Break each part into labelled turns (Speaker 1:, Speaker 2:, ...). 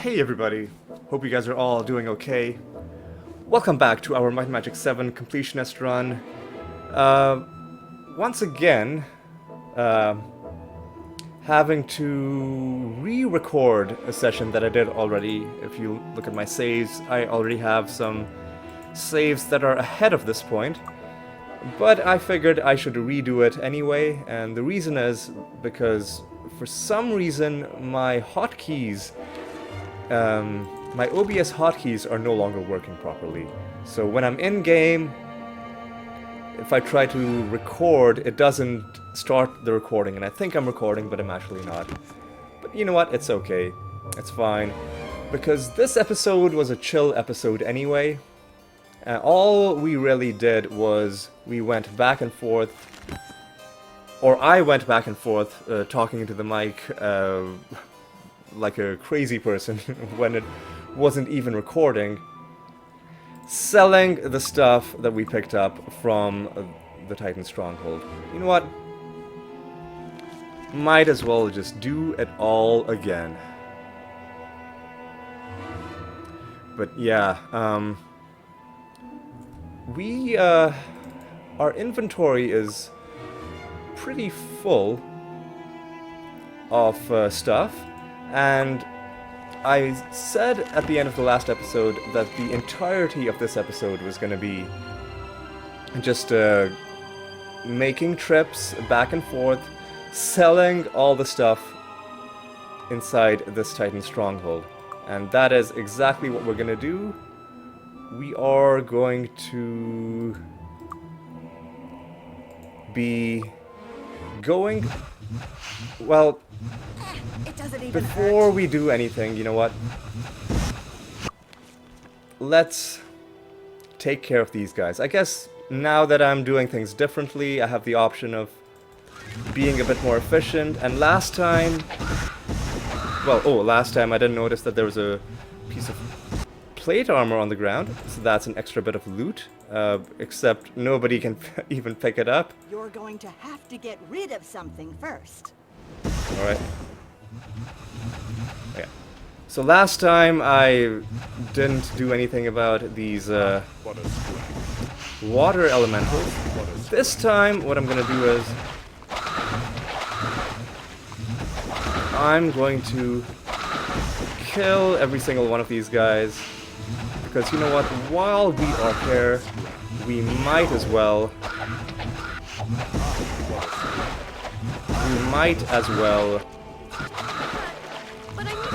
Speaker 1: Hey everybody, hope you guys are all doing okay. Welcome back to our Might and Magic VII completionist run. Once again, having to re-record a session that I did already. If you look at my saves, I already have some saves that are ahead of this point. But I figured I should redo it anyway, and the reason is because for some reason my hotkeys, my OBS hotkeys are no longer working properly. So when I'm in game, if I try to record, it doesn't start the recording, and I think I'm recording, but I'm actually not. But you know what? It's okay. It's fine. Because this episode was a chill episode anyway. All we really did was we went back and forth, or I went back and forth talking into the mic like a crazy person when it wasn't even recording, selling the stuff that we picked up from the Titan Stronghold. You know what? Might as well just do it all again. But yeah, our inventory is pretty full of stuff, and I said at the end of the last episode that the entirety of this episode was going to be just making trips back and forth, selling all the stuff inside this Titan Stronghold. And that is exactly what we're going to do. We are going to be going... Well, before we do anything, you know what? Let's take care of these guys. I guess now that I'm doing things differently, I have the option of being a bit more efficient. And last time... Well, last time I didn't notice that there was a piece of plate armor on the ground, so that's an extra bit of loot, except nobody can even pick it up.
Speaker 2: You're going to have to get rid of something first.
Speaker 1: Alright. Okay. So last time I didn't do anything about these water elementals. This time what I'm gonna do is I'm going to kill every single one of these guys, because you know what, while we are here, we might as well
Speaker 2: But I need it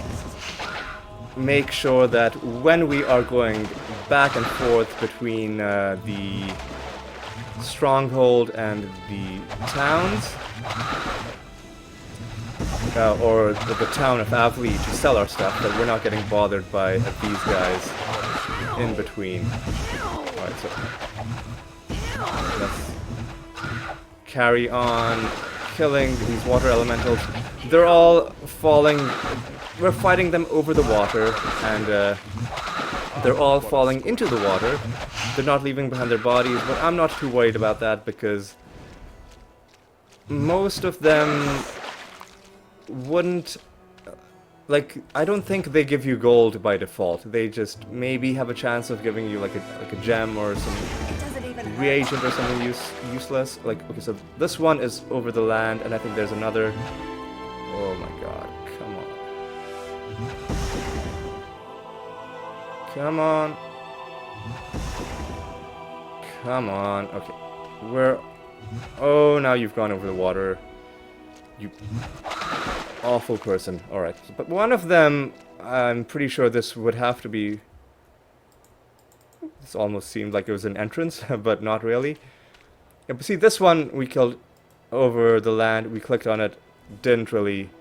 Speaker 2: fixed.
Speaker 1: make sure that when we are going back and forth between the stronghold and the towns, or the town of Avli, to sell our stuff, that we're not getting bothered by these guys in between. Alright, so let's carry on killing these water elementals. They're all falling. We're fighting them over the water, and they're all falling into the water. They're not leaving behind their bodies, but I'm not too worried about that, because most of them wouldn't, like, I don't think they give you gold by default. They just maybe have a chance of giving you like a gem or some reagent or something useless. Like, okay, so this one is over the land, and I think there's another. Oh my god, come on. Come on. Come on. Okay. Where... Oh, now you've gone over the water. You awful person. Alright. But one of them, I'm pretty sure this would have to be... This almost seemed like it was an entrance, but not really. Yeah, but see, this one we killed over the land. We clicked on it. Didn't really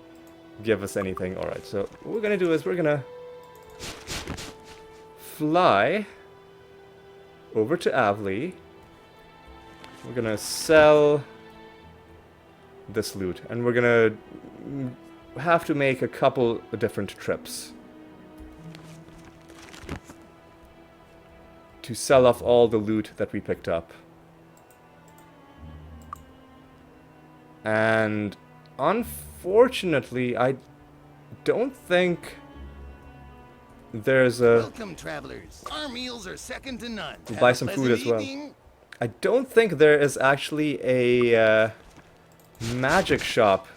Speaker 1: give us anything. Alright, so what we're gonna do is we're gonna fly over to Avli. We're gonna sell this loot, and we're gonna have to make a couple of different trips to sell off all the loot that we picked up. And unfortunately, I don't think there's a...
Speaker 3: Welcome, travelers. Our meals are second to none.
Speaker 1: We'll
Speaker 3: Have
Speaker 1: buy
Speaker 3: a
Speaker 1: some
Speaker 3: pleasant
Speaker 1: food as well.
Speaker 3: evening.
Speaker 1: I don't think there is actually a magic shop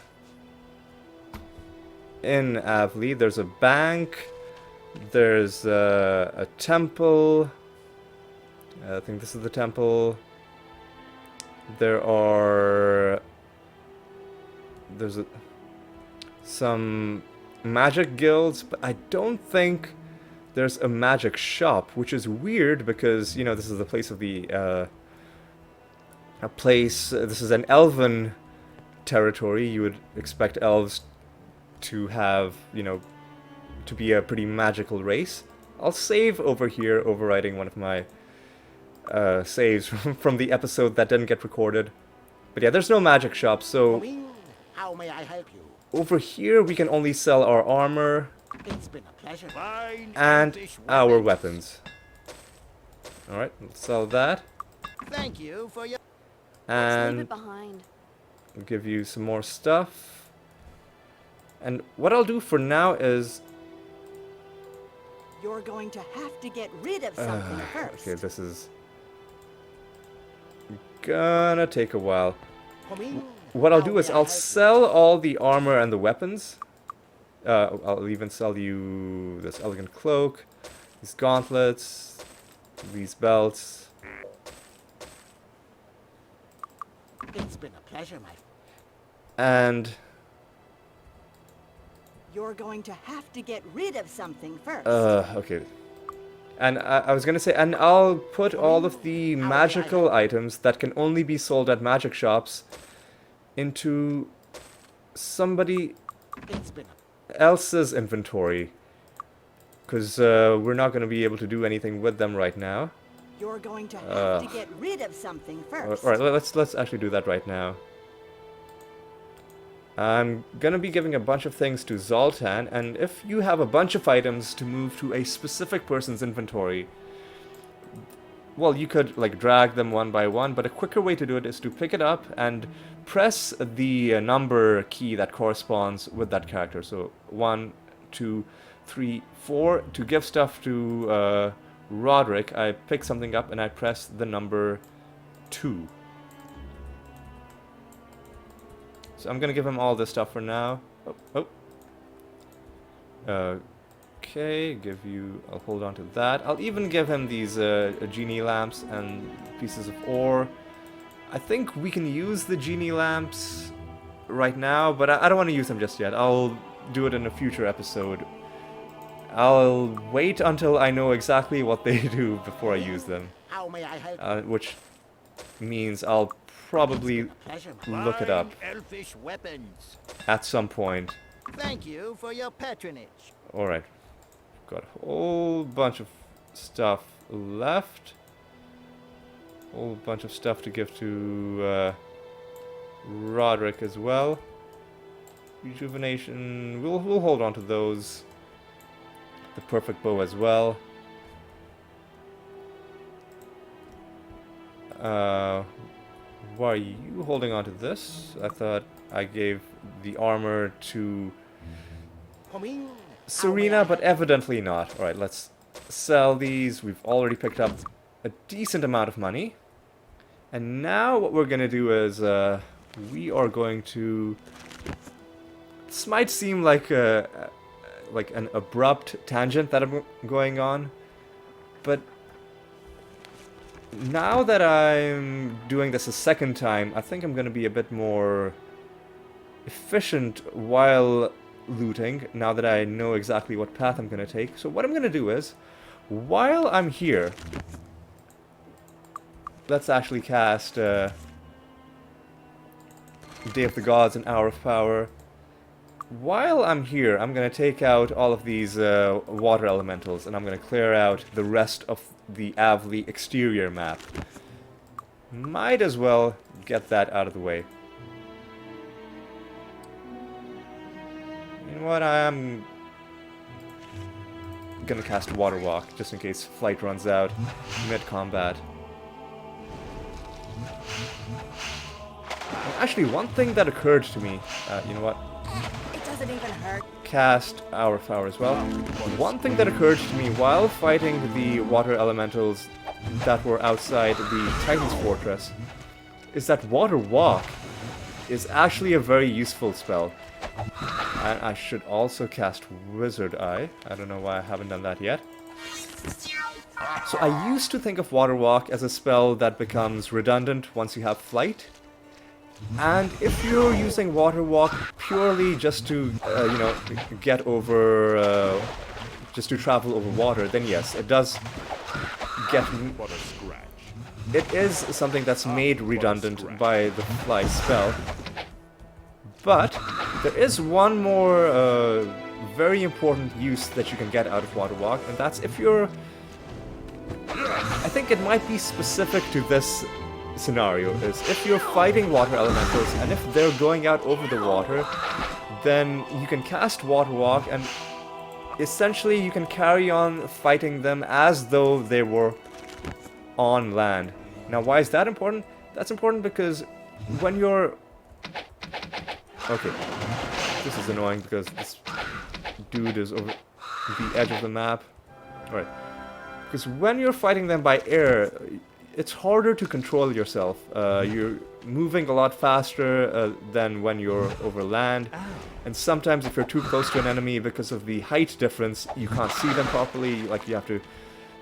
Speaker 1: in Avli. There's a bank. There's a temple. I think this is the temple. There's some magic guilds, but I don't think there's a magic shop, which is weird because, you know, this is the place of the this is an elven territory. You would expect elves to have, you know, to be a pretty magical race. I'll save over here, overwriting one of my saves from the episode that didn't get recorded. But yeah, there's no magic shop, so
Speaker 3: How may I help you?
Speaker 1: over here we can only sell our armor
Speaker 3: It's been a pleasure. Fine
Speaker 1: and
Speaker 3: elfish
Speaker 1: our weapons. Alright, let's sell that.
Speaker 3: Thank you for your...
Speaker 2: Let's leave
Speaker 1: And
Speaker 2: it behind.
Speaker 1: we'll give you some more stuff. And what I'll do for now is...
Speaker 2: You're going to have to get rid of something first.
Speaker 1: okay, this is gonna take a while.
Speaker 3: Come in.
Speaker 1: What I'll
Speaker 3: How
Speaker 1: do is
Speaker 3: may I
Speaker 1: I'll
Speaker 3: help you?
Speaker 1: sell all the armor and the weapons. I'll even sell you this elegant cloak, these gauntlets, these belts.
Speaker 3: It's been a pleasure, my...
Speaker 1: And
Speaker 2: You're going to have to get rid of something first.
Speaker 1: okay. And I was gonna say, and I'll put all of the magical items that can only be sold at magic shops into somebody
Speaker 3: It's been a...
Speaker 1: else's inventory, because we're not gonna be able to do anything with them right now.
Speaker 2: You're going to have to get rid of something first.
Speaker 1: All right, let's actually do that right now. I'm gonna be giving a bunch of things to Zoltan, and if you have a bunch of items to move to a specific person's inventory, well, you could like drag them one by one, but a quicker way to do it is to pick it up and press the number key that corresponds with that character. So 1, 2, 3, 4. To give stuff to Roderick, I pick something up and I press the number 2. So I'm gonna give him all this stuff for now. Okay, I'll hold on to that. I'll even give him these Genie Lamps and pieces of ore. I think we can use the Genie Lamps right now, but I don't want to use them just yet. I'll do it in a future episode. I'll wait until I know exactly what they do before I use them.
Speaker 3: How may I help you?
Speaker 1: Which means I'll probably
Speaker 3: Pleasure, my...
Speaker 1: look it up
Speaker 3: Fine elfish weapons.
Speaker 1: at some point.
Speaker 3: Thank you for your patronage.
Speaker 1: Alright. Got a whole bunch of stuff left. Whole bunch of stuff to give to Roderick as well. Rejuvenation. We'll hold on to those. The perfect bow as well. Why are you holding on to this? I thought I gave the armor to
Speaker 3: Come in.
Speaker 1: Serena, but evidently not. Alright, let's sell these. We've already picked up a decent amount of money. And now what we're gonna do is, we are going to... This might seem like an abrupt tangent that I'm going on, but now that I'm doing this a second time, I think I'm gonna be a bit more efficient while looting, now that I know exactly what path I'm gonna take. So what I'm gonna do is, while I'm here, let's actually cast Day of the Gods and Hour of Power. While I'm here, I'm gonna take out all of these water elementals, and I'm gonna clear out the rest of the Avli exterior map. Might as well get that out of the way. You know what, I'm gonna cast Water Walk, just in case flight runs out mid-combat. Actually, one thing that occurred to me, you know what?
Speaker 2: It doesn't even hurt.
Speaker 1: cast Hour of Hour as well. One thing that occurred to me while fighting the water elementals that were outside the Titan's Fortress is that Water Walk is actually a very useful spell. And I should also cast Wizard Eye. I don't know why I haven't done that yet. So I used to think of Water Walk as a spell that becomes redundant once you have Flight. And if you're using Water Walk purely just to, you know, get over, just to travel over water, then yes, it does get... It is something that's made redundant by the Fly spell. But there is one more very important use that you can get out of Water Walk, and that's if you're... I think it might be specific to this scenario, is if you're fighting water elementals and if they're going out over the water, then you can cast Water Walk and essentially you can carry on fighting them as though they were on land. Now why is that important? That's important because when you're... Okay, this is annoying because this dude is over the edge of the map. Alright, because when you're fighting them by air, it's harder to control yourself. You're moving a lot faster than when you're over land. And sometimes if you're too close to an enemy because of the height difference, you can't see them properly. Like, you have to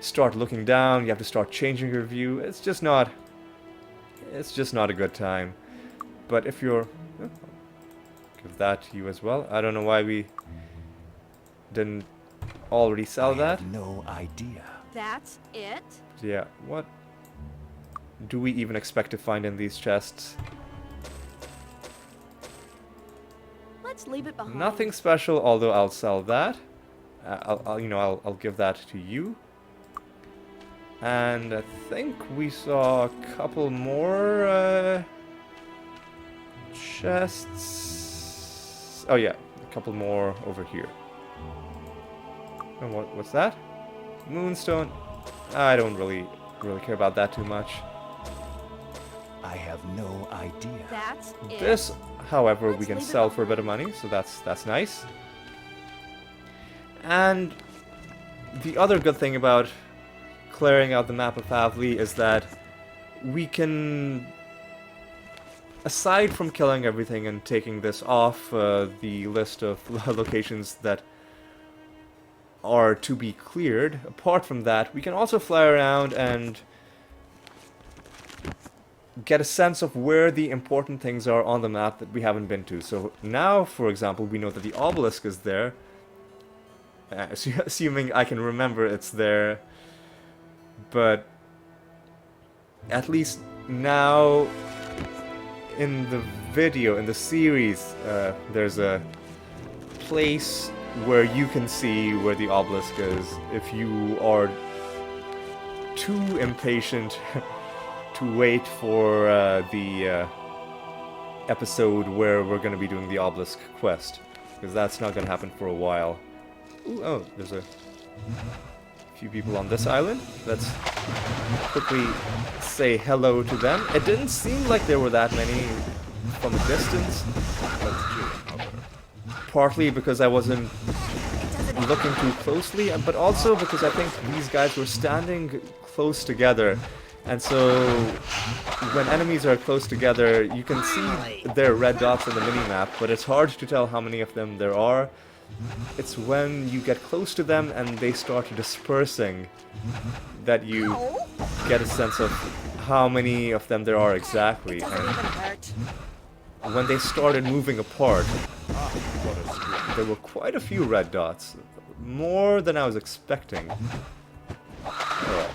Speaker 1: start looking down, you have to start changing your view. It's just not a good time. But if you're... oh, give that to you as well. I don't know why we didn't already sell that.
Speaker 4: I have no idea.
Speaker 2: That's it?
Speaker 1: Yeah, what do we even expect to find in these chests?
Speaker 2: Let's leave it behind.
Speaker 1: Nothing special, although I'll sell that. I'll give that to you. And I think we saw a couple more chests. Oh yeah, a couple more over here. And what's that? Moonstone. I don't really care about that too much.
Speaker 4: I have no idea.
Speaker 2: That's it.
Speaker 1: This, however, we
Speaker 2: Let's
Speaker 1: can
Speaker 2: leave it
Speaker 1: sell for a
Speaker 2: behind.
Speaker 1: bit of money, so that's nice. And the other good thing about clearing out the map of Avli is that we can, aside from killing everything and taking this off the list of locations that are to be cleared, apart from that, we can also fly around and get a sense of where the important things are on the map that we haven't been to. So now, for example, we know that the obelisk is there. Assuming I can remember it's there. But at least now in the video, in the series, there's a place where you can see where the obelisk is if you are too impatient to wait for the episode where we're going to be doing the obelisk quest, because that's not going to happen for a while. Ooh, oh, there's a few people on this island. Let's quickly say hello to them. It didn't seem like there were that many from a distance. Partly because I wasn't looking too closely, but also because I think these guys were standing close together. And so, when enemies are close together, you can see their red dots on the minimap, but it's hard to tell how many of them there are. It's when you get close to them and they start dispersing that you get a sense of how many of them there are exactly. And when they started moving apart, there were quite a few red dots. More than I was expecting. Alright.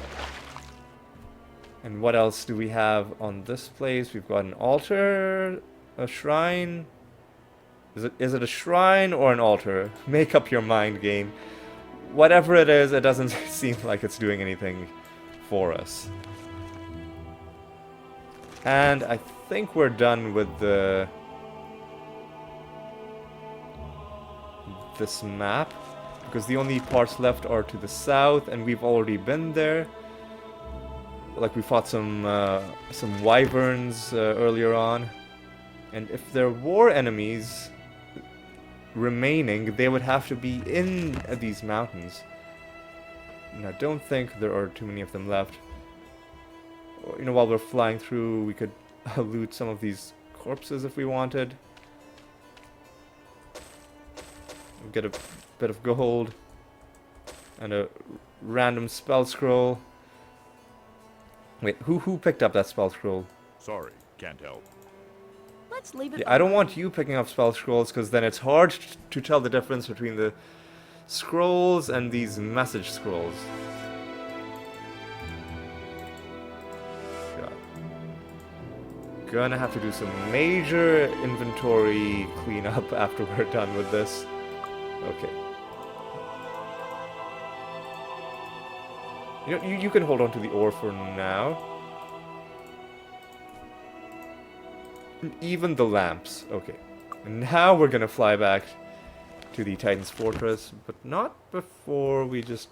Speaker 1: And what else do we have on this place? We've got an altar, a shrine. Is it a shrine or an altar? Make up your mind, game. Whatever it is, it doesn't seem like it's doing anything for us. And I think we're done with this map, because the only parts left are to the south, and we've already been there. Like, we fought some wyverns earlier on, and if there were enemies remaining, they would have to be in these mountains. And I don't think there are too many of them left. You know, while we're flying through, we could loot some of these corpses if we wanted. Get a bit of gold. And a random spell scroll. Wait, who picked up that spell scroll?
Speaker 5: Sorry, can't help.
Speaker 2: Let's leave it.
Speaker 1: Yeah, I don't want you picking up spell scrolls, because then it's hard to tell the difference between the scrolls and these message scrolls. God. Gonna have to do some major inventory cleanup after we're done with this. Okay. You know, you can hold on to the ore for now. Even the lamps. Okay. And now we're gonna fly back to the Titan's Fortress, but not before we just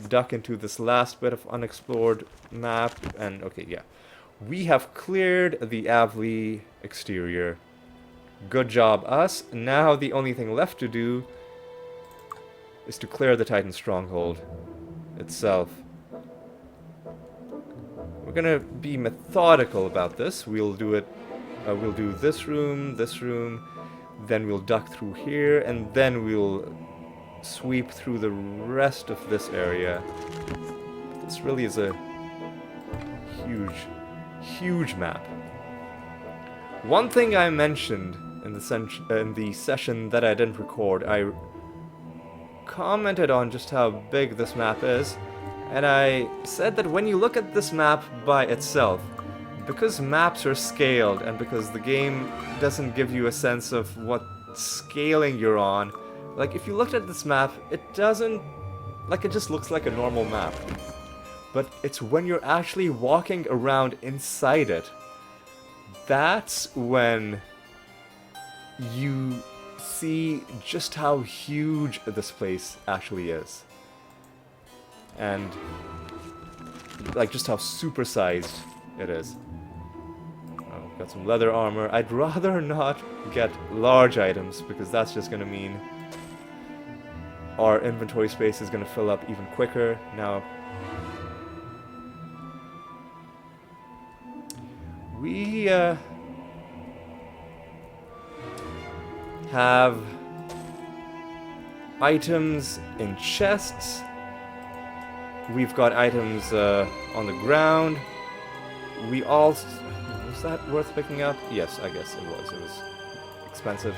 Speaker 1: duck into this last bit of unexplored map. And, okay, yeah. We have cleared the Avli exterior. Good job, us. Now the only thing left to do is to clear the Titan Stronghold itself. We're gonna be methodical about this. We'll do it. We'll do this room, then we'll duck through here, and then we'll sweep through the rest of this area. This really is a huge, huge map. One thing I mentioned in the session that I didn't record, I commented on just how big this map is, and I said that when you look at this map by itself, because maps are scaled and because the game doesn't give you a sense of what scaling you're on, like if you looked at this map, it doesn't, like it just looks like a normal map. But it's when you're actually walking around inside it, that's when you see just how huge this place actually is. And like just how supersized it is. Oh, got some leather armor. I'd rather not get large items because that's just gonna mean our inventory space is gonna fill up even quicker. Now we have items in chests. We've got items on the ground. We all... Was that worth picking up? Yes, I guess it was. It was expensive.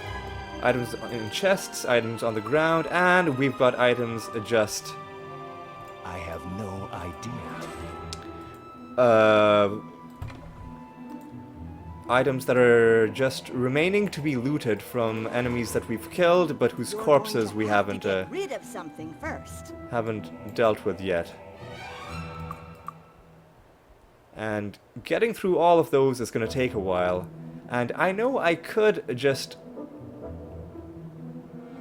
Speaker 1: Items in chests, items on the ground, and we've got items just...
Speaker 4: I have no idea.
Speaker 1: Items that are just remaining to be looted from enemies that we've killed, but whose corpses we haven't
Speaker 2: Get rid of something first.
Speaker 1: haven't dealt with yet. And getting through all of those is going to take a while. And I know I could just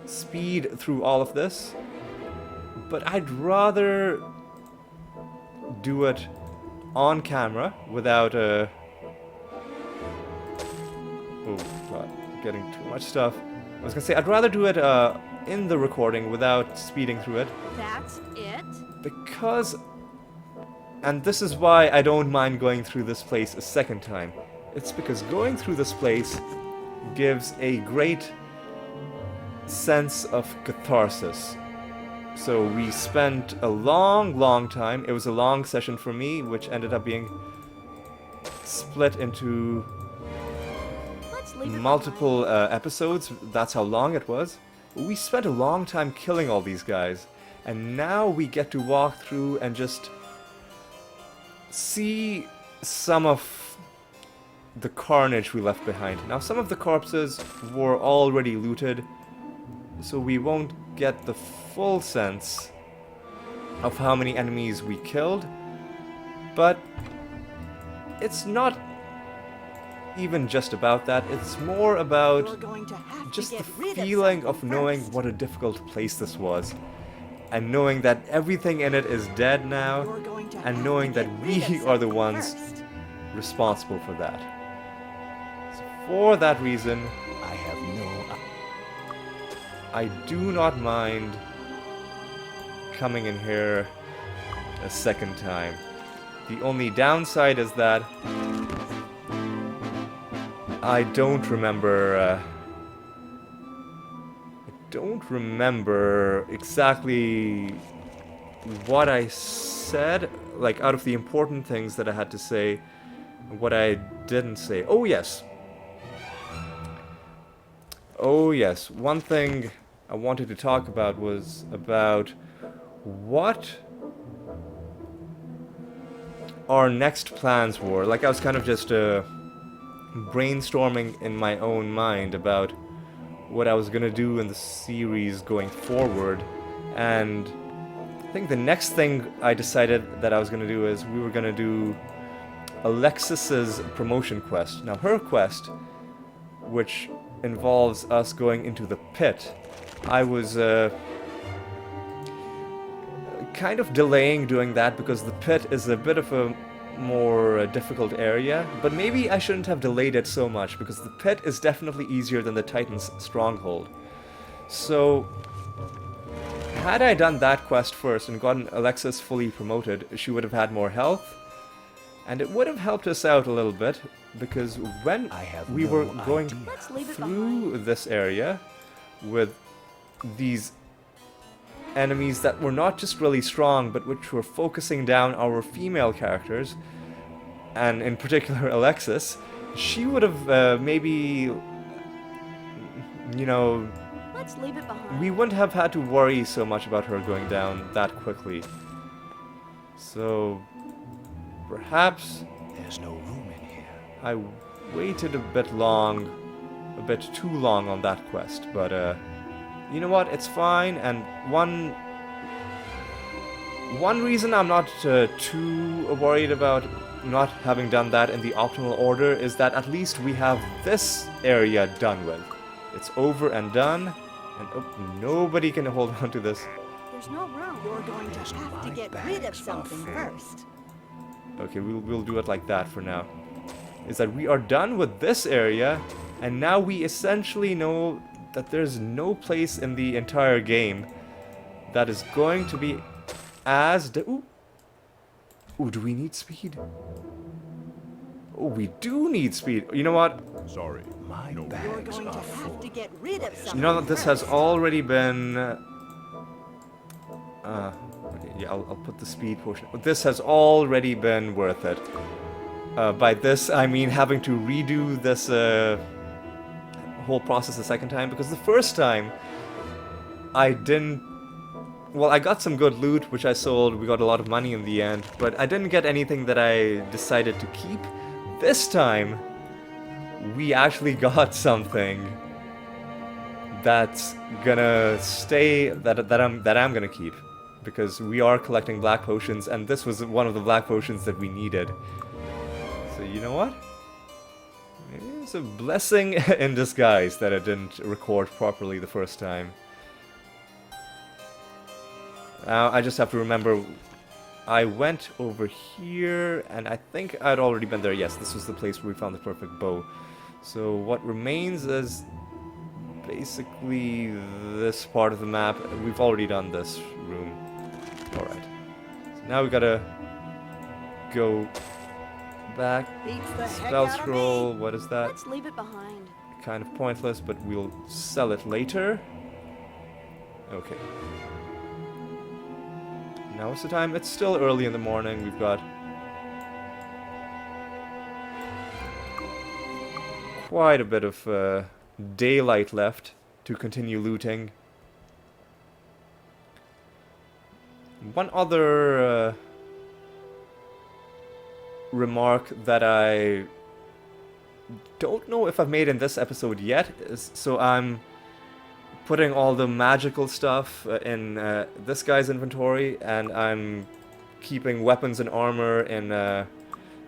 Speaker 1: speed through all of this, but I'd rather do it on camera without a... Oh, God, getting too much stuff. I was going to say, I'd rather do it in the recording without speeding through it.
Speaker 2: That's it?
Speaker 1: Because... And this is why I don't mind going through this place a second time. It's because going through this place gives a great sense of catharsis. So we spent a long time, it was a long session for me, which ended up being split into multiple episodes. That's how long it was. We spent a long time killing all these guys, and now we get to walk through and just see some of the carnage we left behind. Now, some of the corpses were already looted, so we won't get the full sense of how many enemies we killed, but it's not even just about that. It's more about just the feeling of knowing what a difficult place this was, and knowing that everything in it is dead now, and knowing that we are the ones responsible for that. So for that reason,
Speaker 4: I have no
Speaker 1: I do not mind coming in here a second time. The only downside is that I don't remember exactly what I said, like out of the important things that I had to say, what I didn't say. Oh yes. Oh yes, one thing I wanted to talk about was about what our next plans were. Like, I was kind of just brainstorming in my own mind about what I was gonna do in the series going forward, and I think the next thing I decided that I was gonna do is we were gonna do Alexis's promotion quest. Now, her quest, which involves us going into the pit, I was kind of delaying doing that because the pit is a bit of a more difficult area, but maybe I shouldn't have delayed it so much because the pit is definitely easier than the Titan's stronghold. So, had I done that quest first and gotten Alexis fully promoted, she would have had more health, and it would have helped us out a little bit, because when we were going through this area with these enemies that were not just really strong, but which were focusing down our female characters, and in particular Alexis, she would have maybe, you know,
Speaker 2: Let's leave it behind.
Speaker 1: we wouldn't have had to worry so much about her going down that quickly. So, perhaps
Speaker 4: There's no room in here.
Speaker 1: I waited a bit too long on that quest, but you know what, it's fine, and one reason I'm not too worried about not having done that in the optimal order is that at least we have this area done with. It's over and done, and nobody can hold on to this.
Speaker 2: There's no room. You're going to have to get rid of something first.
Speaker 1: Okay, we'll do it like that for now. Is that we are done with this area, and now we essentially know that there's no place in the entire game that is going to be as... Ooh, do we need speed? Oh, we do need speed. You know what?
Speaker 5: Sorry.
Speaker 4: My
Speaker 2: You're
Speaker 4: bags
Speaker 2: going to
Speaker 4: are
Speaker 2: have
Speaker 4: full.
Speaker 2: to get rid of something
Speaker 1: You know that this has
Speaker 2: first.
Speaker 1: already been... yeah, I'll put the speed potion. This has already been worth it. By this, I mean having to redo this whole process the second time, because the first time I didn't... Well, I got some good loot, which I sold. We got a lot of money in the end, but I didn't get anything that I decided to keep. This time, we actually got something that's gonna stay, that I'm gonna keep, because we are collecting black potions, and this was one of the black potions that we needed. So you know what? Maybe it's a blessing in disguise that I didn't record properly the first time. Now I just have to remember, I went over here, and I think I'd already been there. Yes, this was the place where we found the perfect bow. So what remains is basically this part of the map. We've already done this room. Alright. So now we gotta go back.
Speaker 2: Beats the heck
Speaker 1: Spell
Speaker 2: out of
Speaker 1: scroll,
Speaker 2: me.
Speaker 1: what is that?
Speaker 2: Let's leave it behind.
Speaker 1: Kind of pointless, but we'll sell it later. Okay. Now what's the time? It's still early in the morning. We've got quite a bit of daylight left to continue looting. One other remark that I don't know if I've made in this episode yet is, so I'm putting all the magical stuff in this guy's inventory, and I'm keeping weapons and armor in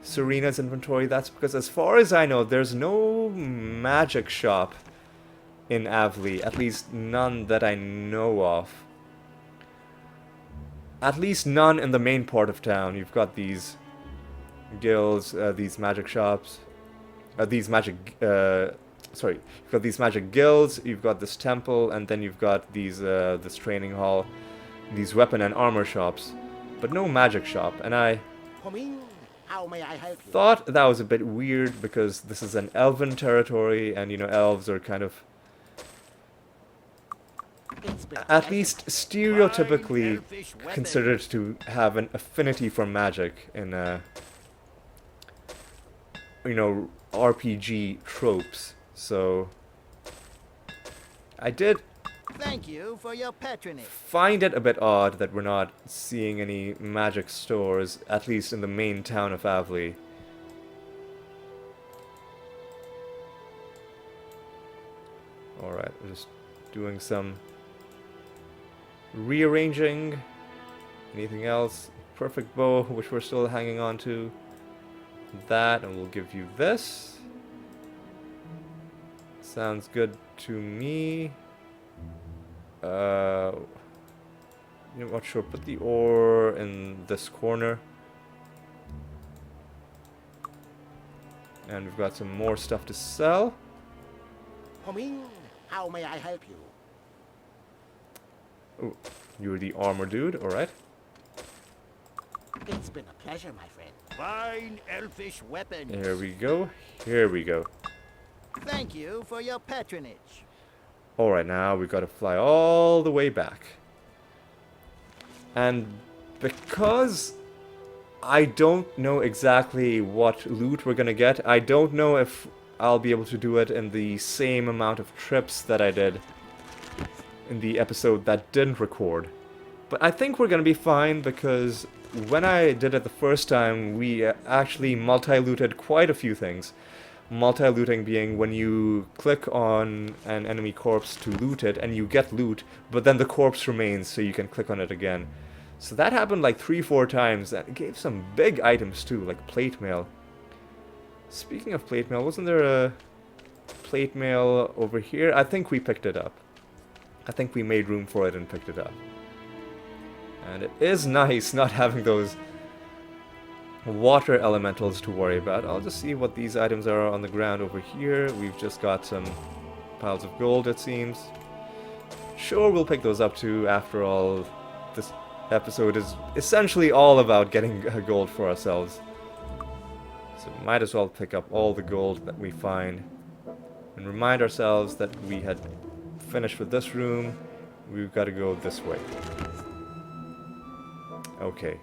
Speaker 1: Serena's inventory. That's because, as far as I know, there's no magic shop in Avli, at least none that I know of. At least none in the main part of town. You've got these guilds, these magic shops, these magic sorry, you've got these magic guilds, you've got this temple, and then you've got these this training hall, these weapon and armor shops, but no magic shop. And I
Speaker 3: Come in. How may I help you?
Speaker 1: thought that was a bit weird because this is an elven territory, and you know, elves are kind of,
Speaker 3: It's been a
Speaker 1: at
Speaker 3: pleasure.
Speaker 1: least stereotypically
Speaker 3: elfish weapon.
Speaker 1: considered to have an affinity for magic in you know, RPG tropes. So I did
Speaker 3: Thank you for your patronage.
Speaker 1: find it a bit odd that we're not seeing any magic stores, at least in the main town of Avley. Alright, we're just doing some rearranging. Anything else? Perfect bow, which we're still hanging on to. That, and we'll give you this. Sounds good to me. I'm not sure. Put the ore in this corner. And we've got some more stuff to sell.
Speaker 3: Come in. How may I help you?
Speaker 1: Oh, you're the armor dude, alright.
Speaker 3: It's been a pleasure, my friend. Fine elfish weapons.
Speaker 1: Here we go. Here we go.
Speaker 3: Thank you for your patronage.
Speaker 1: Alright, now we've got to fly all the way back. And because I don't know exactly what loot we're gonna get, I don't know if I'll be able to do it in the same amount of trips that I did in the episode that didn't record. But I think we're gonna be fine because when I did it the first time, we actually multi-looted quite a few things. Multi-looting being when you click on an enemy corpse to loot it and you get loot, but then the corpse remains so you can click on it again. So that happened like 3-4 times, and it gave some big items too, like plate mail. Speaking of plate mail, wasn't there a plate mail over here? I think we picked it up. I think we made room for it and picked it up. And it is nice not having those water elementals to worry about. I'll just see what these items are on the ground over here. We've just got some piles of gold, it seems. Sure, we'll pick those up too. After all, this episode is essentially all about getting gold for ourselves. So might as well pick up all the gold that we find and remind ourselves that we had finished with this room. We've got to go this way. Okay.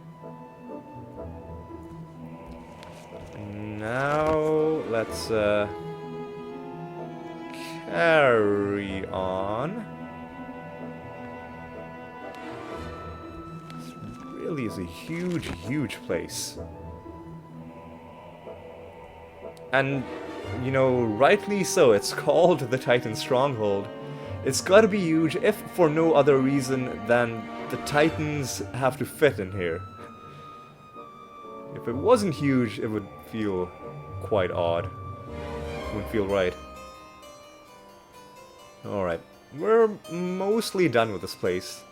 Speaker 1: Now let's carry on. This really is a huge, huge place. And, you know, rightly so, it's called the Titan Stronghold. It's gotta be huge, if for no other reason than the Titans have to fit in here. If it wasn't huge, it would feel quite odd. It wouldn't feel right. Alright, we're mostly done with this place.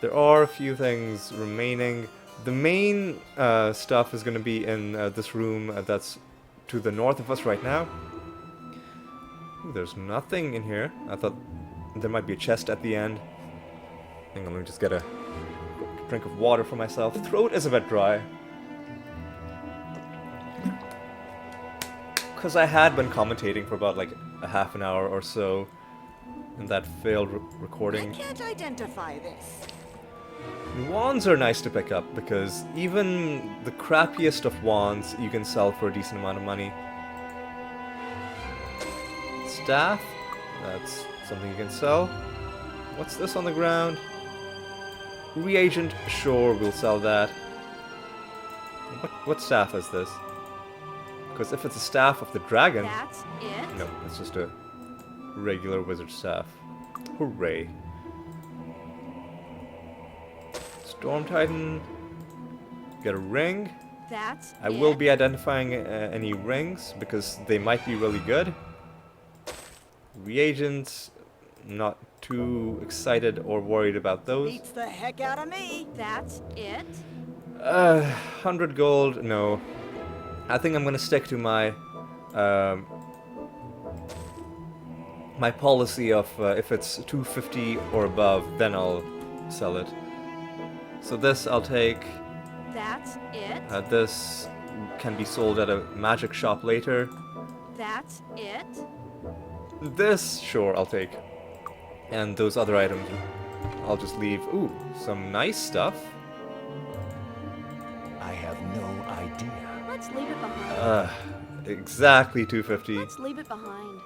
Speaker 1: There are a few things remaining. The main stuff is going to be in this room that's to the north of us right now. Ooh, there's nothing in here. I thought there might be a chest at the end. Hang on, let me just get a drink of water for myself. Throat is a bit dry. Because I had been commentating for about like a half an hour or so in that failed recording.
Speaker 2: I can't identify this.
Speaker 1: Wands are nice to pick up because even the crappiest of wands you can sell for a decent amount of money. Staff, that's something you can sell. What's this on the ground? Reagent, sure, we'll sell that. What staff is this? Because if it's a staff of the dragon...
Speaker 2: That's it?
Speaker 1: No, it's just a regular wizard staff. Hooray. Storm Titan. Get a ring.
Speaker 2: That's
Speaker 1: I will be identifying any rings because they might be really good. Reagents, not too excited or worried about those.
Speaker 2: Beats the heck out of me. That's it?
Speaker 1: 100 gold, no. I think I'm gonna stick to my my policy of if it's 250 or above, then I'll sell it. So this I'll take.
Speaker 2: That's it.
Speaker 1: This can be sold at a magic shop later.
Speaker 2: That's it.
Speaker 1: This, sure, I'll take. And those other items, I'll just leave. Ooh, some nice stuff.
Speaker 4: I have no idea.
Speaker 2: Let's leave it behind.
Speaker 1: Exactly 250.
Speaker 2: Let's leave it behind.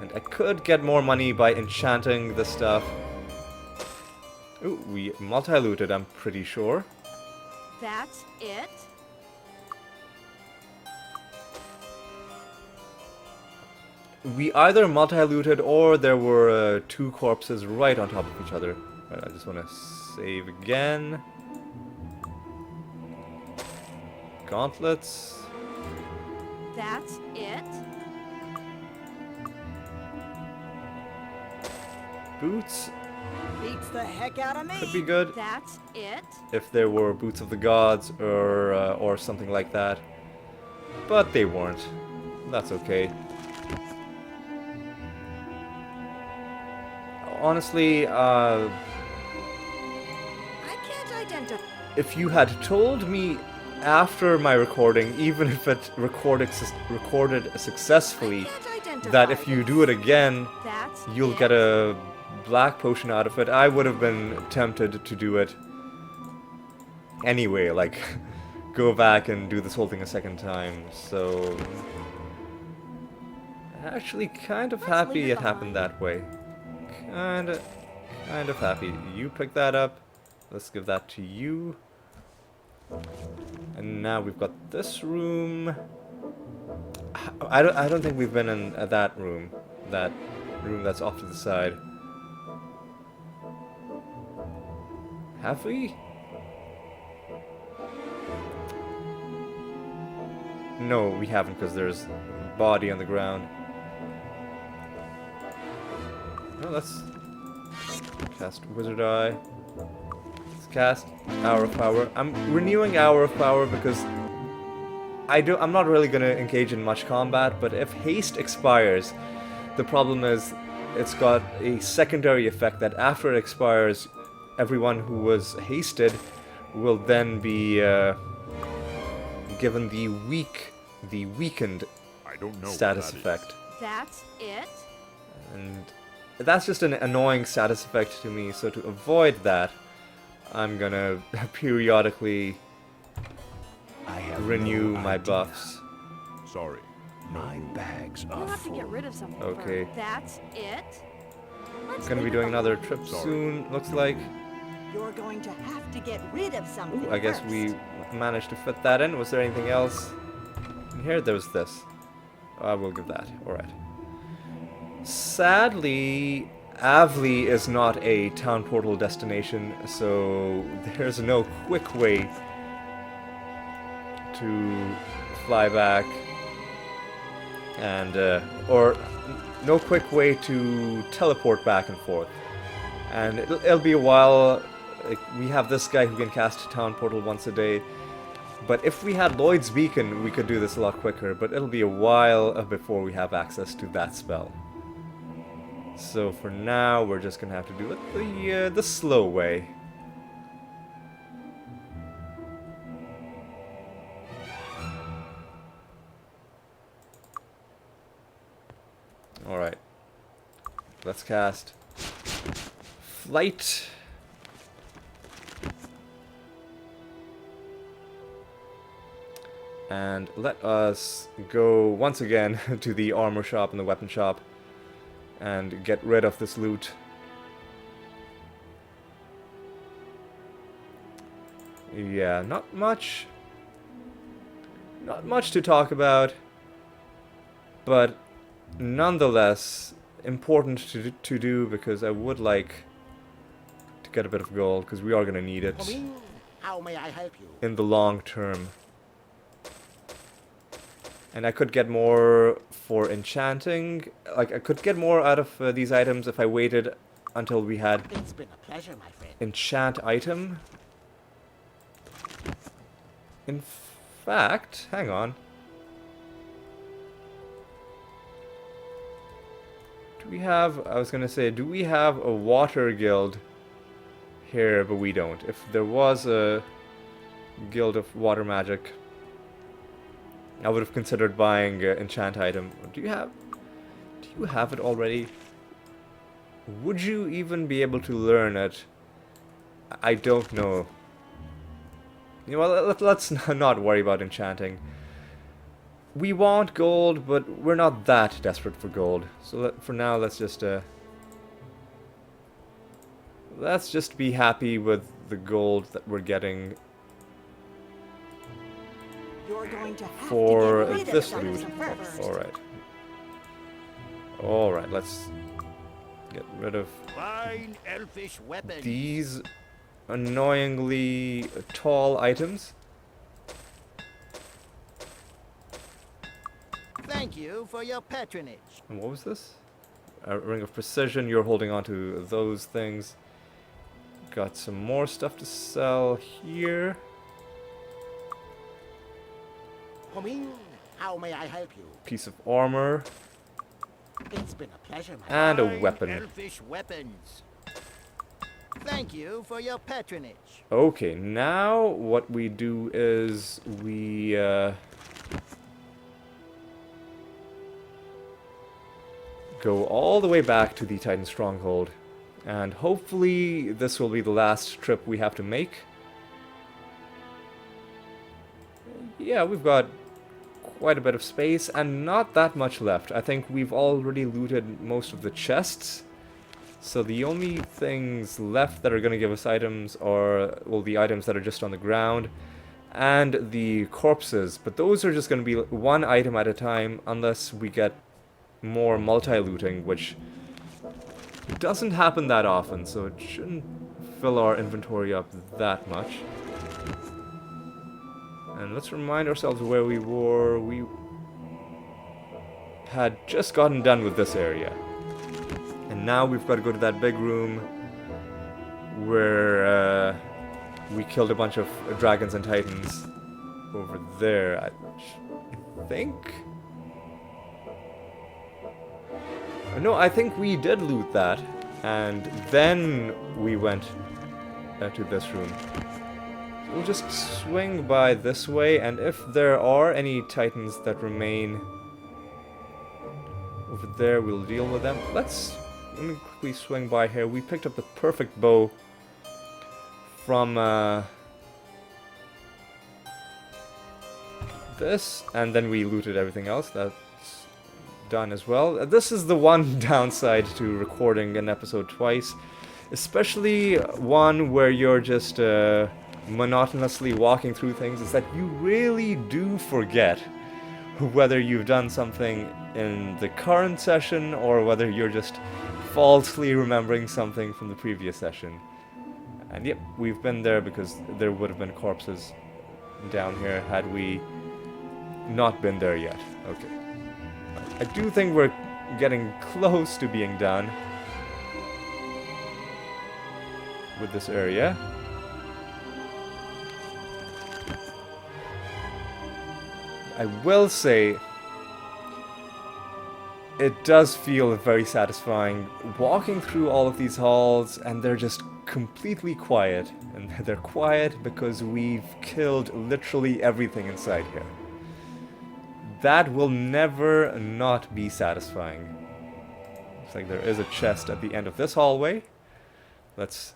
Speaker 1: And I could get more money by enchanting this stuff. Ooh, we multi-looted, I'm pretty sure.
Speaker 2: That's it.
Speaker 1: We either multi-looted or there were two corpses right on top of each other. Right, I just want to save again. Gauntlets.
Speaker 2: That's it.
Speaker 1: Boots.
Speaker 2: Beats the heck out of me.
Speaker 1: Could be good.
Speaker 2: That's it.
Speaker 1: If there were boots of the gods or something like that. But they weren't. That's okay. Honestly,
Speaker 2: I can't identify.
Speaker 1: if you had told me after my recording, even if it recorded successfully, that if you do it again,
Speaker 2: That's
Speaker 1: you'll
Speaker 2: it.
Speaker 1: get a black potion out of it, I would have been tempted to do it anyway, like go back and do this whole thing a second time. So actually kind of happy it happened that way. Kind of happy. You pick that up. Let's give that to you. And now we've got this room. I don't think we've been in that room. That room that's off to the side. Have we? No, we haven't, because there's a body on the ground. Oh, let's cast Wizard Eye. Let's cast Hour of Power. I'm renewing Hour of Power because I'm not really going to engage in much combat, but if haste expires, the problem is it's got a secondary effect that after it expires, everyone who was hasted will then be given the weakened
Speaker 3: I don't know
Speaker 1: status
Speaker 3: what that is.
Speaker 1: effect.
Speaker 2: That's it.
Speaker 1: And that's just an annoying status effect to me, so to avoid that, I'm gonna periodically
Speaker 4: I have
Speaker 1: renew
Speaker 4: no
Speaker 1: my
Speaker 4: idea.
Speaker 1: buffs.
Speaker 3: Sorry.
Speaker 4: My bags
Speaker 2: We'll
Speaker 4: are
Speaker 2: have to get
Speaker 4: full.
Speaker 2: rid of something
Speaker 1: Okay.
Speaker 2: first. That's it. Let's
Speaker 1: Gonna be
Speaker 2: leave it
Speaker 1: doing another
Speaker 2: behind.
Speaker 1: trip
Speaker 3: Sorry.
Speaker 1: soon, looks like.
Speaker 2: You're going to have to get rid of something
Speaker 1: Ooh, I guess
Speaker 2: first.
Speaker 1: we managed to fit that in. Was there anything else in here? There was this. I will give that. Alright. Sadly, Avli is not a town portal destination, so there's no quick way to fly back, and or no quick way to teleport back and forth. And it'll be a while. Like, we have this guy who can cast town portal once a day, but if we had Lloyd's Beacon, we could do this a lot quicker. But it'll be a while before we have access to that spell. So for now, we're just gonna have to do it the slow way. All right, let's cast Flight. And let us go once again to the armor shop and the weapon shop and get rid of this loot. Yeah, not much to talk about, but nonetheless important to do, because I would like to get a bit of gold, because we are going to need it
Speaker 3: Come in. How may I help you?
Speaker 1: in the long term. And I could get more for enchanting. Like, I could get more out of these items if I waited until we had
Speaker 3: It's been a pleasure, my friend.
Speaker 1: enchant item. In fact, hang on. we have, I was gonna say, do we have a water guild here? But we don't. If there was a guild of water magic, I would have considered buying an enchant item. Do you have it already? Would you even be able to learn it? I don't know. You know, let's not worry about enchanting. We want gold, but we're not that desperate for gold. So for now, let's just be happy with the gold that we're getting
Speaker 2: You're going to have
Speaker 1: for
Speaker 2: to get rid of
Speaker 1: this
Speaker 2: some
Speaker 1: loot.
Speaker 2: first.
Speaker 1: Alright, let's get rid of
Speaker 3: Fine elfish weapons.
Speaker 1: these annoyingly tall items.
Speaker 3: Thank you for your patronage.
Speaker 1: And what was this? A ring of precision. You're holding on to those things. Got some more stuff to sell here.
Speaker 5: Come in. How may I help you?
Speaker 1: Piece of armor.
Speaker 5: It's been a pleasure, my
Speaker 1: And a
Speaker 3: Fine
Speaker 1: weapon.
Speaker 3: elfish weapons. Thank you for your patronage.
Speaker 1: Okay, now what we do is we go all the way back to the Titan Stronghold, and hopefully this will be the last trip we have to make. Yeah, we've got quite a bit of space and not that much left. I think we've already looted most of the chests. So the only things left that are going to give us items are, well, the items that are just on the ground and the corpses. But those are just going to be one item at a time unless we get more multi-looting, which doesn't happen that often, so it shouldn't fill our inventory up that much. And let's remind ourselves where we were. We had just gotten done with this area. And now we've got to go to that big room where we killed a bunch of dragons and titans over there, I think. No, I think we did loot that, and then we went to this room. We'll just swing by this way, and if there are any titans that remain over there, we'll deal with them. Let me quickly swing by here. We picked up the perfect bow from this, and then we looted everything else. That's done as well. This is the one downside to recording an episode twice, especially one where you're just monotonously walking through things, is that you really do forget whether you've done something in the current session or whether you're just falsely remembering something from the previous session. And yep, we've been there because there would have been corpses down here had we not been there yet. Okay. I do think we're getting close to being done with this area. I will say it does feel very satisfying walking through all of these halls, and they're just completely quiet. And they're quiet because we've killed literally everything inside here. That will never not be satisfying. Looks like there is a chest at the end of this hallway. Let's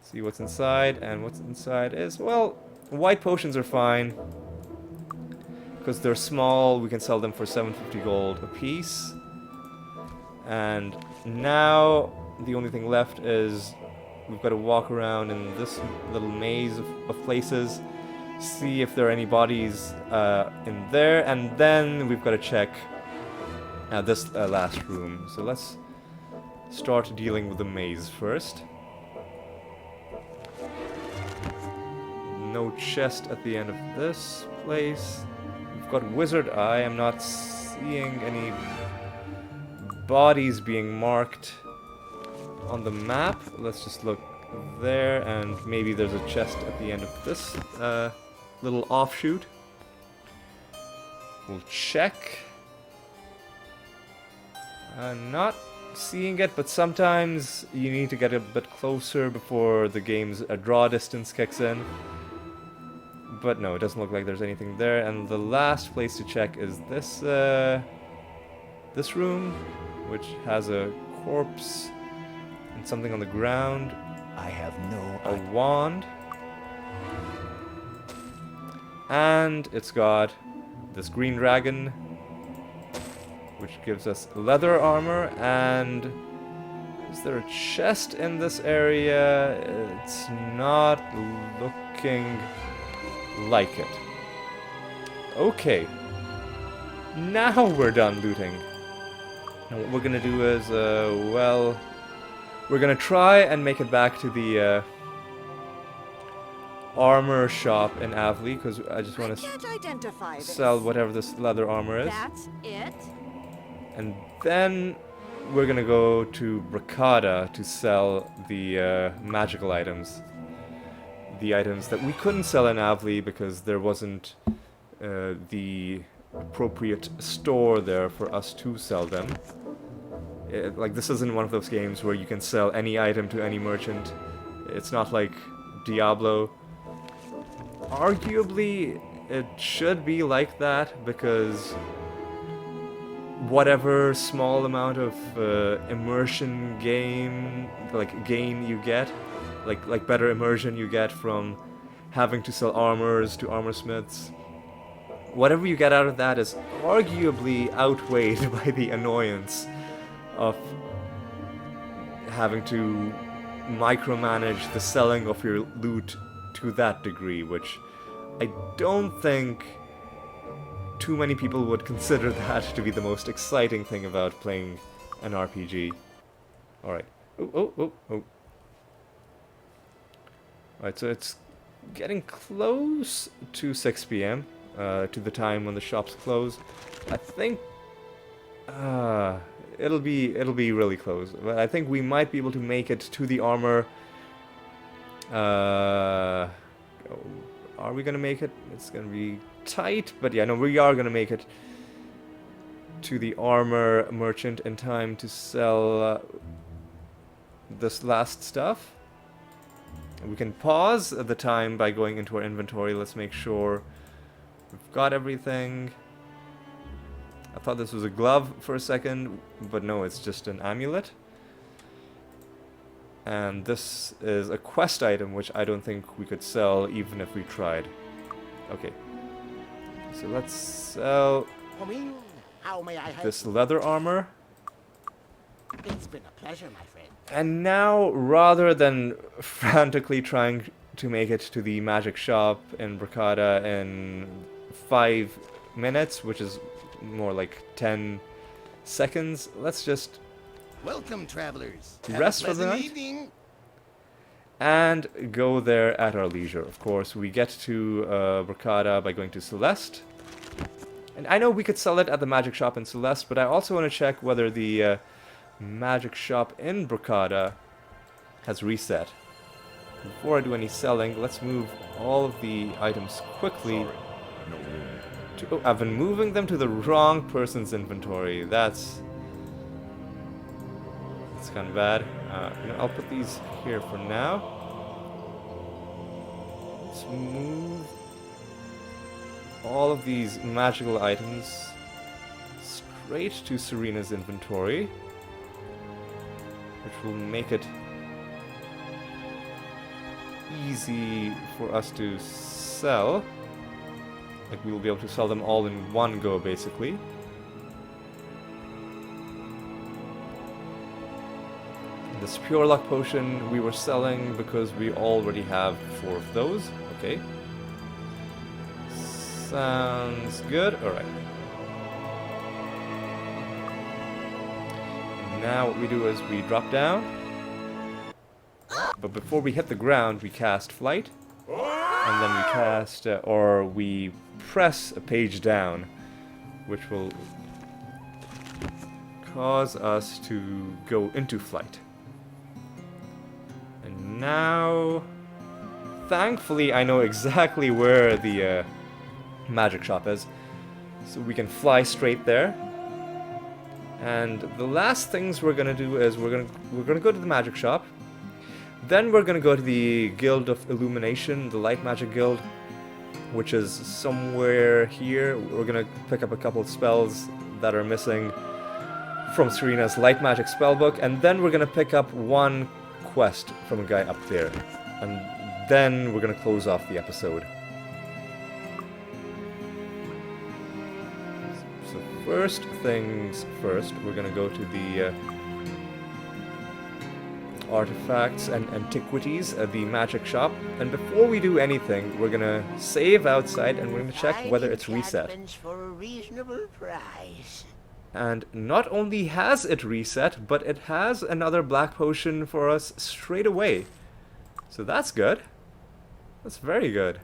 Speaker 1: see what's inside, and what's inside is, well, white potions are fine. Because they're small, we can sell them for 750 gold a piece. And now the only thing left is we've got to walk around in this little maze of places, see if there are any bodies in there, and then we've got to check this last room. So let's start dealing with the maze first. No chest at the end of this place. We've got Wizard Eye. I'm not seeing any bodies being marked on the map. Let's just look there, and maybe there's a chest at the end of this little offshoot. We'll check. Not seeing it, but sometimes you need to get a bit closer before the game's draw distance kicks in. But no, it doesn't look like there's anything there. And the last place to check is this this room, which has a corpse and something on the ground.
Speaker 4: I have no
Speaker 1: A wand. And it's got this green dragon, which gives us leather armor. And is there a chest in this area? It's not looking like it. Okay. Now we're done looting. And what we're gonna do is, well, we're gonna try and make it back to the armor shop in Avli, because I just want to
Speaker 2: Can't identify this.
Speaker 1: sell whatever this leather armor is.
Speaker 2: That's it?
Speaker 1: And then we're gonna go to Bracada to sell the magical items. The items that we couldn't sell in Avli because there wasn't the appropriate store there for us to sell them. Like, this isn't one of those games where you can sell any item to any merchant. It's not like Diablo. Arguably, it should be like that, because whatever small amount of immersion gain you get, like better immersion you get from having to sell armors to armor smiths, whatever you get out of that is arguably outweighed by the annoyance of having to micromanage the selling of your loot to that degree, which I don't think too many people would consider that to be the most exciting thing about playing an RPG. Alright. Oh. Alright, so it's getting close to 6 p.m. To the time when the shops close. I think it'll be really close. But I think we might be able to make it to the armor. Are we gonna make it? It's gonna be tight, but yeah, no, we are gonna make it to the armor merchant in time to sell this last stuff. We can pause at the time by going into our inventory. Let's make sure we've got everything. I thought this was a glove for a second, but no, it's just an amulet. And this is a quest item, which I don't think we could sell even if we tried. Okay. So let's sell
Speaker 5: Come in. How may I help
Speaker 1: this
Speaker 5: you?
Speaker 1: leather armor.
Speaker 5: It's been a pleasure, my friend.
Speaker 1: And now, rather than frantically trying to make it to the magic shop in Bracada in 5 minutes, which is more like 10 seconds, let's just
Speaker 3: Welcome, travelers.
Speaker 1: Rest for the night?
Speaker 3: Evening.
Speaker 1: and go there at our leisure. Of course, we get to Bracada by going to Celeste. And I know we could sell it at the magic shop in Celeste, but I also want to check whether the magic shop in Bracada has reset. Before I do any selling, let's move all of the items quickly. Oh, I've been moving them to the wrong person's inventory. That's kind of bad. I'll put these here for now. Let's move all of these magical items straight to Serena's inventory, which will make it easy for us to sell. Like, we will be able to sell them all in one go, basically. This Pure Luck Potion we were selling because we already have 4 of those. Okay. Sounds good. Alright. Now what we do is we drop down. But before we hit the ground, we cast Flight. And then we cast, or we press a page down, which will cause us to go into flight. And now, thankfully, I know exactly where the magic shop is, so we can fly straight there. And the last things we're gonna do is we're gonna go to the magic shop. Then we're gonna go to the Guild of Illumination, the Light Magic Guild, which is somewhere here. We're gonna pick up a couple of spells that are missing from Serena's Light Magic spellbook, and then we're gonna pick up one quest from a guy up there. And then we're gonna close off the episode. So first things first, we're gonna go to the Artifacts and Antiquities, the magic shop. And before we do anything, we're gonna save outside and we're gonna check whether it's reset.
Speaker 5: For a reasonable price.
Speaker 1: And not only has it reset, but it has another black potion for us straight away. So that's good. That's very good.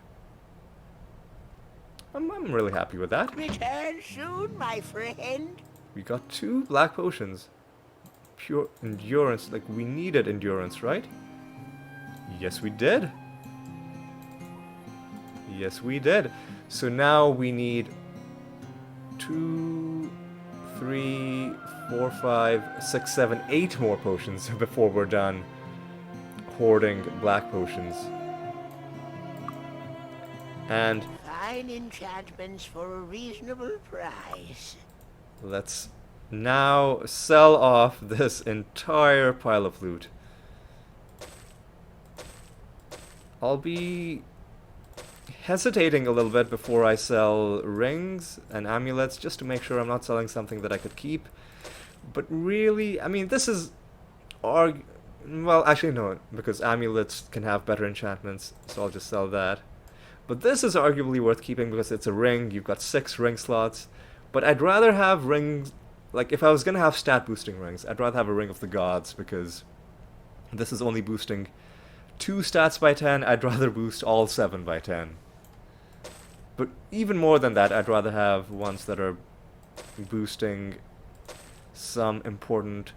Speaker 1: I'm really happy with that.
Speaker 5: Return soon, my friend.
Speaker 1: We got 2 black potions. Pure endurance, like we needed endurance, right? Yes, we did. Yes, we did. So now we need 2, 3, 4, 5, 6, 7, 8 more potions before we're done hoarding black potions. And
Speaker 5: Fine enchantments for a reasonable price.
Speaker 1: let's now sell off this entire pile of loot. I'll be hesitating a little bit before I sell rings and amulets, just to make sure I'm not selling something that I could keep. But really, I mean, this is... well, actually no, because amulets can have better enchantments, so I'll just sell that. But this is arguably worth keeping because it's a ring, you've got 6 ring slots. But I'd rather have rings... like, if I was gonna have stat boosting rings, I'd rather have a Ring of the Gods, because this is only boosting 2 stats by 10, I'd rather boost all 7 by 10. But even more than that, I'd rather have ones that are boosting some important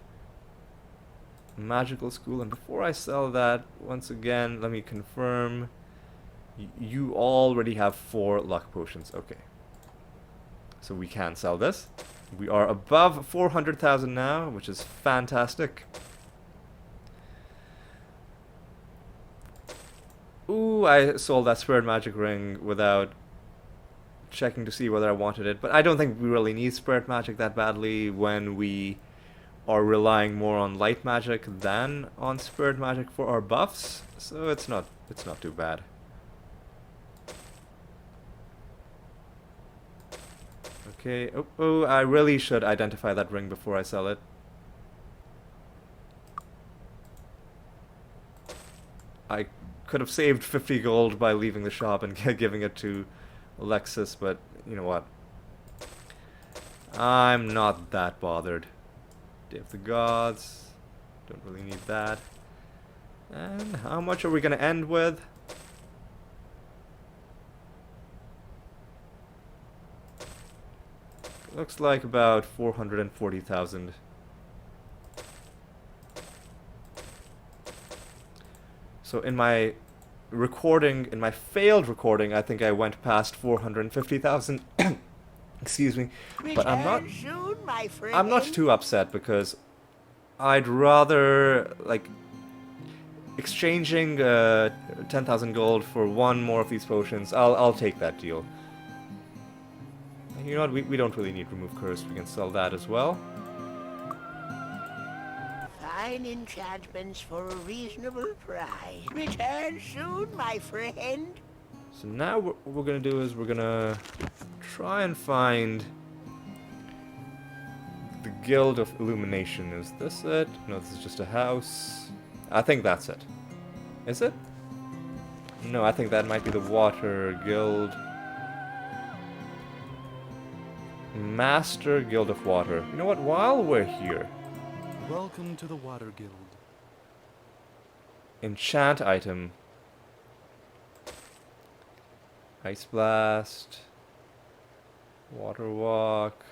Speaker 1: magical school. And before I sell that, once again, let me confirm. You already have 4 luck potions. Okay. So we can sell this. We are above 400,000 now, which is fantastic. Ooh, I sold that Spirit Magic Ring without checking to see whether I wanted it. But I don't think we really need Spirit Magic that badly when we are relying more on Light Magic than on Spirit Magic for our buffs. So it's not too bad. Okay, oh, I really should identify that ring before I sell it. I could have saved 50 gold by leaving the shop and giving it to Alexis, but you know what? I'm not that bothered. Day of the Gods, don't really need that. And how much are we gonna end with? Looks like about 440,000. So in my recording, in my failed recording, I think I went past 450,000. Excuse me. But I'm not too upset, because I'd rather, like, exchanging 10,000 gold for 1 more of these potions. I'll take that deal. You know what, we don't really need Remove Curse, we can sell that as well.
Speaker 5: Fine enchantments for a reasonable price. Return soon, my friend.
Speaker 1: So now what we're gonna do is we're gonna try and find the Guild of Illumination. Is this it? No, this is just a house. I think that's it. Is it? No, I think that might be the Water Guild. Master Guild of Water. You know what, while we're here...
Speaker 6: Welcome to the Water Guild.
Speaker 1: Enchant item. Ice Blast. Water Walk.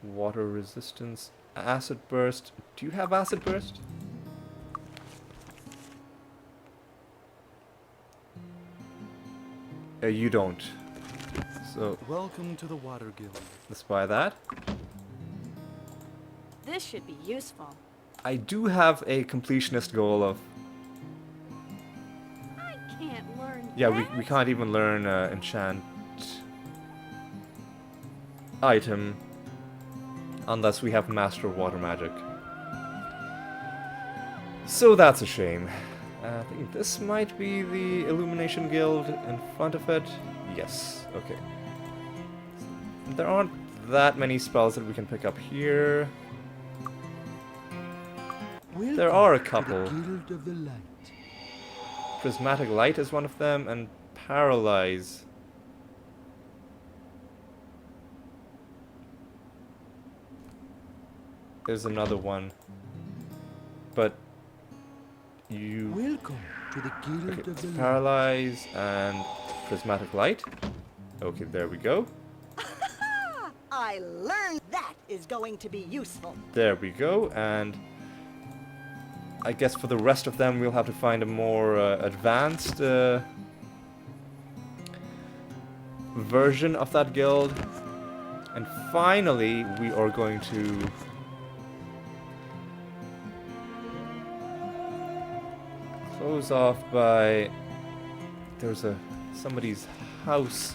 Speaker 1: Water Resistance. Acid Burst. Do you have Acid Burst? You don't. So
Speaker 6: Welcome to the Water Guild.
Speaker 1: Let's buy that.
Speaker 7: This should be useful.
Speaker 1: I do have a completionist goal of...
Speaker 7: I can't learn
Speaker 1: Yeah,
Speaker 7: that.
Speaker 1: we can't even learn enchant item unless we have Master of Water Magic. So that's a shame. I think this might be the Illumination Guild in front of it. Yes, okay. There aren't that many spells that we can pick up here. There are a couple.
Speaker 6: Guild of the Light.
Speaker 1: Prismatic Light is one of them, and Paralyze. There's another one. But you...
Speaker 6: Welcome to the Guild
Speaker 1: Okay,
Speaker 6: of the Light.
Speaker 1: Paralyze and Prismatic Light. Okay, there we go.
Speaker 2: I learned that is going to be useful.
Speaker 1: There we go, and I guess for the rest of them we'll have to find a more advanced version of that guild. And finally we are going to close off by... There's somebody's house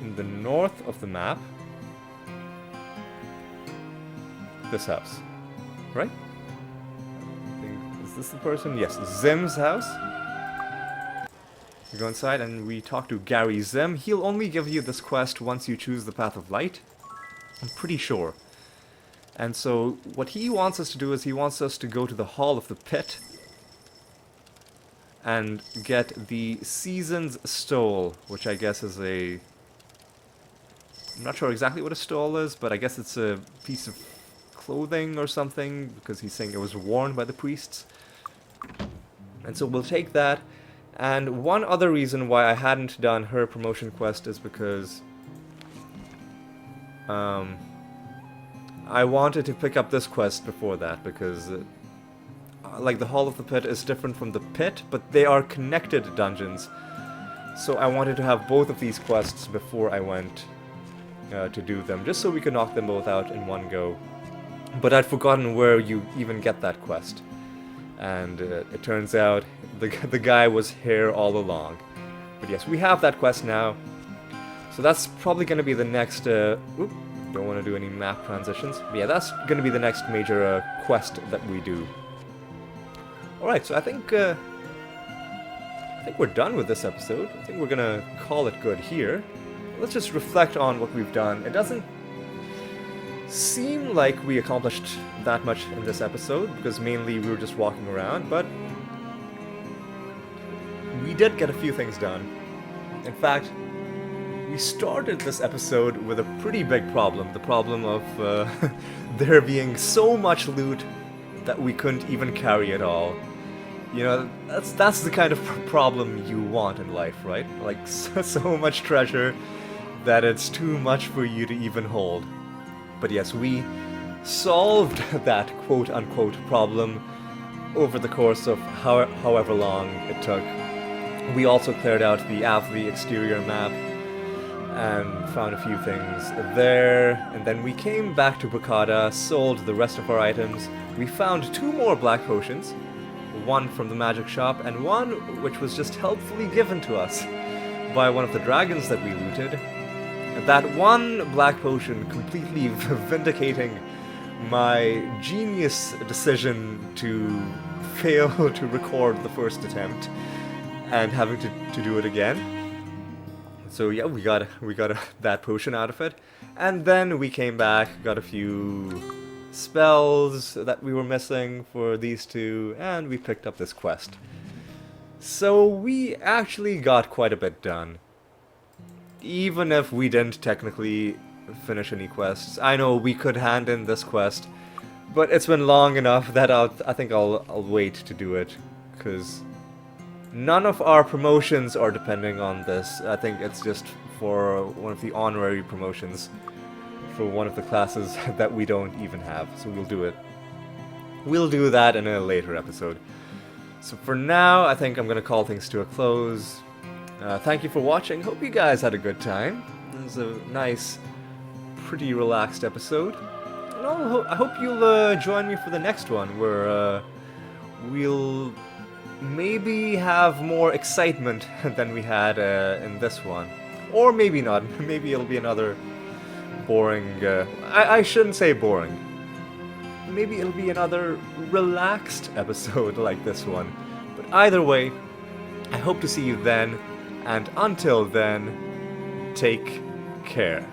Speaker 1: in the north of the map. This house, right? Is this the person? Yes, Zim's house. We go inside and we talk to Gary Zim. He'll only give you this quest once you choose the Path of Light. I'm pretty sure. And so what he wants us to do is he wants us to go to the Hall of the Pit and get the Season's Stole, which I guess is a... I'm not sure exactly what a stole is, but I guess it's a piece of clothing or something, because he's saying it was worn by the priests. And so we'll take that. And one other reason why I hadn't done her promotion quest is because I wanted to pick up this quest before that, because like the Hall of the Pit is different from the pit, but they are connected dungeons. So I wanted to have both of these quests before I went to do them, just so we could knock them both out in one go. But I'd forgotten where you even get that quest. And it turns out the guy was here all along. But yes, we have that quest now. So that's probably going to be the next... Oop, don't want to do any map transitions. But yeah, that's going to be the next major quest that we do. Alright, so I think we're done with this episode. I think we're going to call it good here. Let's just reflect on what we've done. It doesn't seem like we accomplished that much in this episode, because mainly we were just walking around, but we did get a few things done. In fact, we started this episode with a pretty big problem, the problem of there being so much loot that we couldn't even carry it all. You know, that's the kind of problem you want in life, right? Like, so much treasure that it's too much for you to even hold. But yes, we solved that quote-unquote problem over the course of however long it took. We also cleared out the Avli exterior map and found a few things there, and then we came back to Bracada, sold the rest of our items. We found 2 more black potions, one from the magic shop and one which was just helpfully given to us by one of the dragons that we looted. That one black potion completely vindicating my genius decision to fail to record the first attempt and having to do it again. So yeah, we got that potion out of it, and then we came back, got a few spells that we were missing for these two, and we picked up this quest. So we actually got quite a bit done. Even if we didn't technically finish any quests. I know we could hand in this quest, but it's been long enough that I think I'll wait to do it, because none of our promotions are depending on this. I think it's just for one of the honorary promotions for one of the classes that we don't even have, so we'll do it. We'll do that in a later episode. So for now, I think I'm going to call things to a close. Thank you for watching. Hope you guys had a good time. It was a nice pretty relaxed episode. And I hope you'll join me for the next one, where we'll maybe have more excitement than we had in this one. Or maybe not. Maybe it'll be another boring... I shouldn't say boring. Maybe it'll be another relaxed episode like this one. But either way, I hope to see you then. And until then, take care.